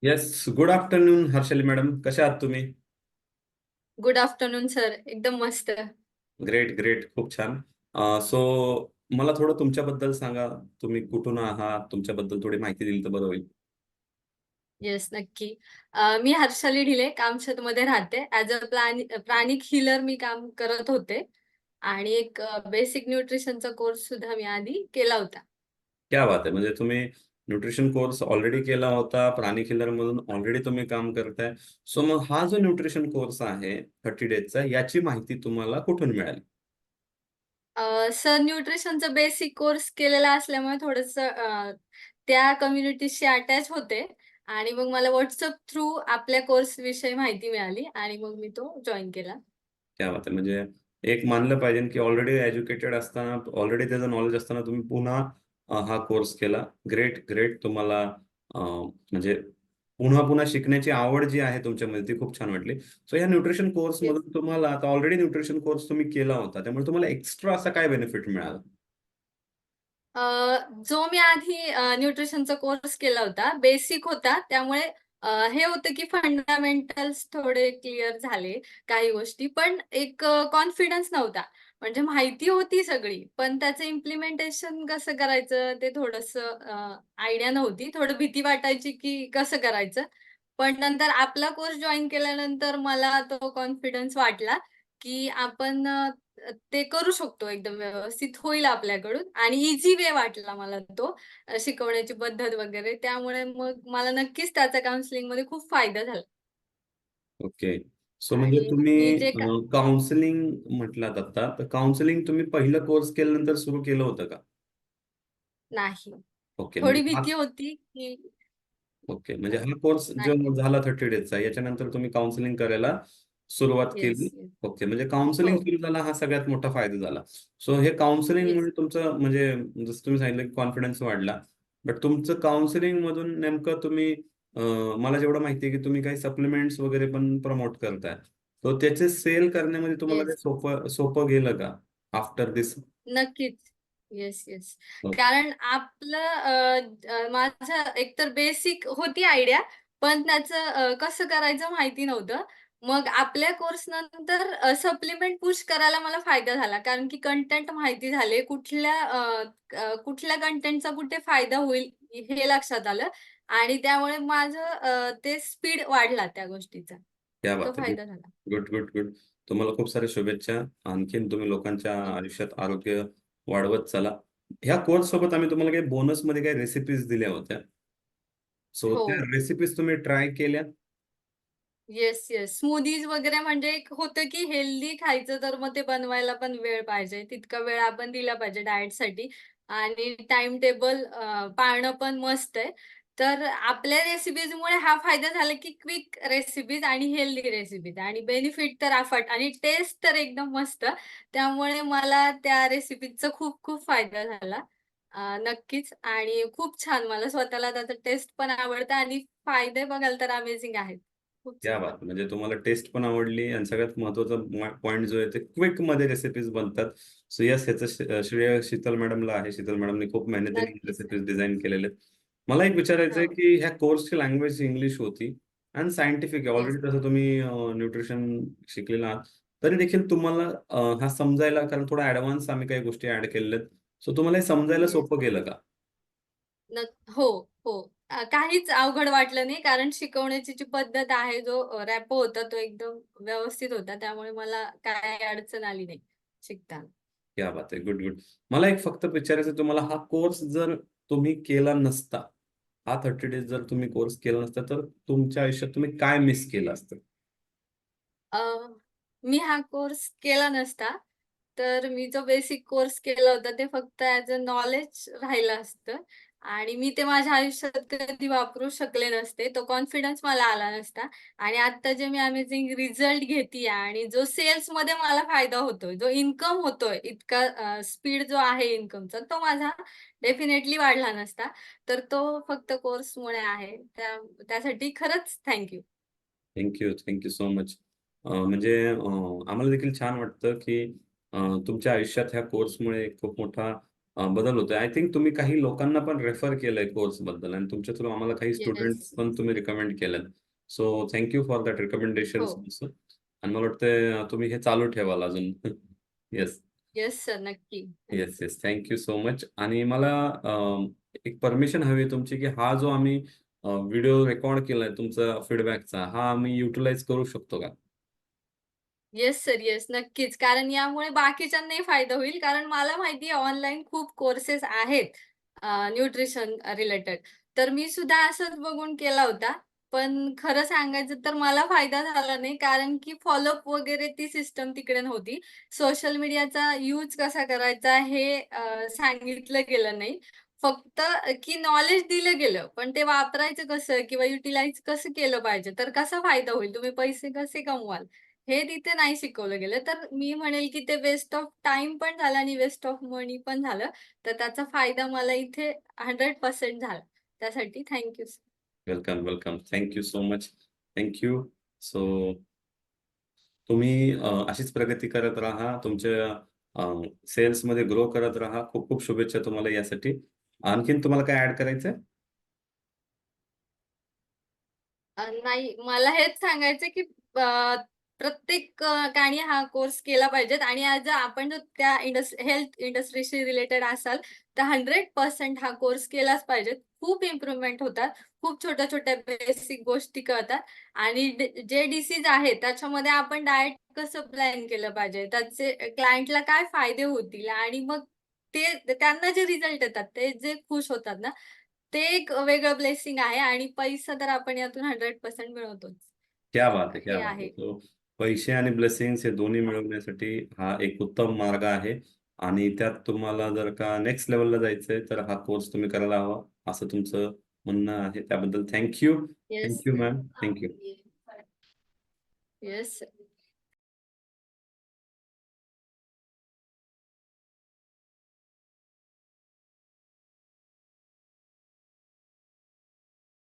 Yes, good afternoon हर्षली madam, कशा आहात तुम्ही? Good afternoon sir. एकदम मस्त. ग्रेट ग्रेट, खूप छान. सो मला थोडं तुमच्याबद्दल सांगा. तुम्ही कुठून आहात? तुमच्याबद्दल थोडी माहिती दिली तर बरं होईल. येस, नक्की. मी हर्षाली ढिले कामशेतमध्ये राहते. ॲज अ प्राणिक हीलर मी काम करत होते आणि एक बेसिक न्यूट्रिशनचा कोर्स सुद्धा मी आधी केला होता. क्या बात आहे. म्हणजे तुम्ही न्यूट्रिशन कोर्स ऑलरेडी केला होता, प्राणी किलर मधून ऑलरेडी तुम्ही काम करताय. सो मग हा जो न्यूट्रिशन कोर्स आहे 30 डेजचा, याची माहिती तुम्हाला कुठून मिळाली? सर न्यूट्रिशनचा बेसिक कोर्स केलेला असल्यामुळे थोडंसं त्या कम्युनिटीशी अटॅच होते आणि मग मला WhatsApp थ्रू आपल्या कोर्सविषयी माहिती मिळाली आणि मग मी तो जॉइन केला. क्या बात आहे. म्हणजे एक मानलं पाहिजे की ऑलरेडी एज्युकेटेड असताना, ऑलरेडी त्याचं नॉलेज असताना तुम्ही पुन्हा हा कोर्स केला. Great great. तुम्हाला म्हणजे पुन्हा पुन्हा शिकण्याची आवड जी आहे तुमच्यामध्ये ती खूप छान वाटली. सो या न्यूट्रिशन कोर्स येस. मधून तुम्हाला, आता ऑलरेडी न्यूट्रिशन कोर्स तुम्ही केला होता, त्यामुळे तुम्हाला एक्स्ट्रा असा काय बेनिफिट मिळाला? अ, जो मी आधी न्यूट्रिशनचा कोर्स केला होता, बेसिक होता. त्यामुळे हे होतं की फंडामेंटल्स थोडे क्लिअर झाले काही गोष्टी. पण एक कॉन्फिडन्स नव्हता. म्हणजे माहिती होती सगळी, पण त्याचं इम्प्लिमेंटेशन कसं करायचं ते थोडंसं आयडिया नव्हती. थोडं भीती वाटायची की कसं करायचं? पण नंतर आपला कोर्स जॉइन केल्यानंतर मला तो कॉन्फिडन्स वाटला, की आपण ते करू शकतो एकदम व्यवस्थित होईल आपल्याकडून आणि ईझी वे वाटला मला तो शिकवण्याची पद्धत वगैरे. त्यामुळे मग मला नक्कीच त्याचा काउन्सिलिंगमध्ये खूप फायदा झाला ओके. सो म्हणजे आणि तुम्ही मी जे काउन्सिलिंग म्हटलात आता, तर काउन्सिलिंग तुम्ही पहिलं कोर्स केल्यानंतर सुरू केलं होतं का? नाही. ओके. म्हणजे थोडी हा भीती होती, की ओके. अ, म्हणजे हा कोर्स जो नाही. झाला 30 डेजचा, याच्यानंतर तुम्ही काउन्सिलिंग करायला सुरुवात येस, केली. येस. ओके. म्हणजे हो. काउन्सिलिंग सुरू झाला, हा सगळ्यात मोठा फायदा झाला. सो हे येस. काउन्सिलिंगमुळे तुमचं, म्हणजे जसं तुम्ही सांगितलं की कॉन्फिडन्स वाढला. बट तुमचं काउन्सिलिंग मधून नेमकं तुम्ही, मला जेवढं माहिती आहे की तुम्ही काही सप्लिमेंट्स वगैरे पण प्रमोट करताय. तो त्याचे सेल करण्यामध्ये तुम्हाला ते येस. सोपं सोपं गेलं का आफ्टर दिस? नक्कीच. Yes, yes. कारण आपलं माझं एकतर बेसिक होती आयडिया, पण त्याचं कसं करायचं माहिती नव्हतं. मग आपल्या कोर्सनंतर सप्लिमेंट पुश करायला मला फायदा झाला. कारण की कंटेंट माहिती झाले. कुठल्या कंटेंटचा कुठे फायदा होईल हे लक्षात आलं आणि त्यामुळे माझं ते स्पीड वाढला त्या गोष्टीचा. क्या तो बात है. गुड फायदा झाला. Good good good. तुम्हाला खूप साऱ्या शुभेच्छा. आणखीन तुम्ही लोकांच्या थँक आयुष्यात आरोग्य वाढवत चला. ह्या कोर्स सोबत आम्ही तुम्हाला काही बोनसमध्ये काही रेसिपीज दिल्या होत्या. सो हो. त्या रेसिपीज तुम्ही ट्राय केल्या? Yes, yes. स्मूदीज वगैरे म्हणजे एक होतं, की हेल्दी खायचं तर मग ते बनवायला पण वेळ पाहिजे. तितका वेळ आपण दिला पाहिजे डायटसाठी आणि टाईम टेबल पाळणं पण मस्त आहे. तर आपल्या रेसिपीजमुळे हा फायदा झाला, की क्विक रेसिपीज आणि हेल्दी रेसिपीज आणि बेनिफिट तर अफाट आणि टेस्ट तर एकदम मस्त. त्यामुळे मला त्या रेसिपीजचा खूप खूप फायदा झाला. नक्कीच आणि खूप छान मला स्वतःला त्याचा टेस्ट पण आवडतं आणि फायदे बघाल तर अमेझिंग आहेत. खूप क्या छान. बात! म्हणजे तुम्हाला टेस्ट पण आवडली आणि सगळ्यात महत्त्वाचा पॉइंट जो आहे ते क्विकमध्ये रेसिपीज बनतात. सो येस, ह्याचं श्रेय शीतल मॅडमला आहे. शीतल मॅडमनी खूप मेहनतीने नक्कीच, रेसिपीज नक्कीच. डिझाइन केलेले आहेत. मला एक विचारायचं आहे हो. की ह्या कोर्सची लँग्वेज इंग्लिश होती आणि सायंटिफिक आहे. येस. ऑलरेडी तसं तुम्ही न्यूट्रिशन शिकलेलं आहात. तरी देखील तुम्हाला हा समजायला, कारण थोडा ॲडव्हान्स आम्ही काही गोष्टी ॲड केलेल्या आहेत. सो तुम्हाला हे समजायला येस. सोपं गेलं का? हो, हो. काहीच अवघड वाटलं नाही कारण शिकवण्याची जी पद्धत आहे, जो रॅपो होता तो एकदम व्यवस्थित होता. त्यामुळे मला काही अडचण आली नाही शिकताना. क्या बात है! Good, good. मला एक फक्त विचारायचं आहे तुम्हाला, हा कोर्स जर तुम्ही केला नसता, हा 30 डेज जर तुम्ही कोर्स केला नसता, तर तुमच्या आयुष्यात तुम्ही काय मिस केलं असतं? अ, मी हा कोर्स केला नसता, तर मी जो बेसिक कोर्स केला होता, ते फक्त ॲज अ नॉलेज राहिलं असतं आणि मी ते माझ्या आयुष्यात कधी वापरू शकले नसते. तो कॉन्फिडन्स मला आला नसता आणि आत्ता जे मी अमेझिंग रिझल्ट घेतीये आणि जो सेल्समध्ये मला फायदा होतोय, जो इन्कम होतोय, इतका स्पीड जो आहे इन्कमचा, तो माझा डेफिनेटली वाढला नसता. तर तो फक्त कोर्समुळे आहे. त्यासाठी खरंच thank thank you so much. म्हणजे आम्हाला देखील छान वाटतं, की तुमच्या आयुष्यात ह्या कोर्समुळे खूप मोठा बदल होतोय. आय थिंक तुम्ही काही लोकांना पण रेफर केलंय कोर्स बद्दल आणि तुमच्या थ्रू आम्हाला काही स्टुडंट्स येस. पण तुम्ही रिकमेंड केलेत. So thank you for that recommendation हो. ऑल्सो. आणि मला वाटतं तुम्ही हे चालू ठेवाल अजून. येस. येस सर, नक्की. Yes, yes. Thank you so much. आणि मला एक परमिशन हवी आहे तुमची, की हा जो आम्ही व्हिडिओ रेकॉर्ड केलाय तुमचा फीडबॅकचा, हा आम्ही युटिलाइज करू शकतो का? Yes sir, yes. नक्कीच. कारण यामुळे बाकीच्यांनाही फायदा होईल. कारण मला माहिती आहे ऑनलाईन खूप कोर्सेस आहेत न्यूट्रिशन रिलेटेड. तर मी सुद्धा असंच बघून केला होता. पण खरं सांगायचं तर मला फायदा झाला नाही. कारण की फॉलोअप वगैरे ती सिस्टम तिकडे नव्हती. सोशल मीडियाचा यूज कसा करायचा हे सांगितलं गेलं नाही. फक्त की नॉलेज दिलं गेलं. पण ते वापरायचं कसं किंवा युटिलाइज कसं केलं पाहिजे, तर कसा फायदा होईल, तुम्ही पैसे कसे कमवाल, हे तिथे नाही शिकवलं गेलं. तर मी म्हणेल की ते वेस्ट ऑफ टाईम पण झालं आणि वेस्ट ऑफ मनी पण झालं. तर त्याचा फायदा मला इथे 100% झाला. त्यासाठी thank you. Welcome, welcome. Thank you so much. Thank you. So तुम्ही अशीच प्रगती करत राहा. तुमच्या सेल्समध्ये ग्रो करत राहा. खूप खूप शुभेच्छा तुम्हाला यासाठी. आणखीन तुम्हाला काय ऍड करायचंय? नाही, मला हेच सांगायचं की प्रत्येकाने हा कोर्स केला पाहिजेत आणि आज आपण जर त्या हेल्थ इंडस्ट्रीशी रिलेटेड असाल, तर 100% हा कोर्स केलाच पाहिजे. खूप इम्प्रूव्हमेंट होतात. खूप छोट्या-छोट्या बेसिक गोष्टी कळतात आणि जे डिसीज आहे त्याच्यामध्ये आपण डाएट कसं प्लॅन केलं पाहिजे, त्याचे क्लायंटला काय फायदे होतील आणि मग ते त्यांना जे रिझल्ट येतात, ते जे खुश होतात ना, ते एक वेगळं ब्लेसिंग आहे आणि पैसा तर आपण यातून 100% मिळवतोच. क्या बात है! क्या हे बात है! आहे. तो पैसे आणि ब्लेसिंग्स हे दोन्ही मिळवण्यासाठी हा एक उत्तम मार्ग आहे आणि त्यात तुम्हाला जर का नेक्स्ट लेव्हलला जायचंय, तर हा कोर्स तुम्ही करायला हवा, असं तुमचं म्हणणं आहे. त्याबद्दल thank you. Yes. Thank you ma'am. Thank you. Yes.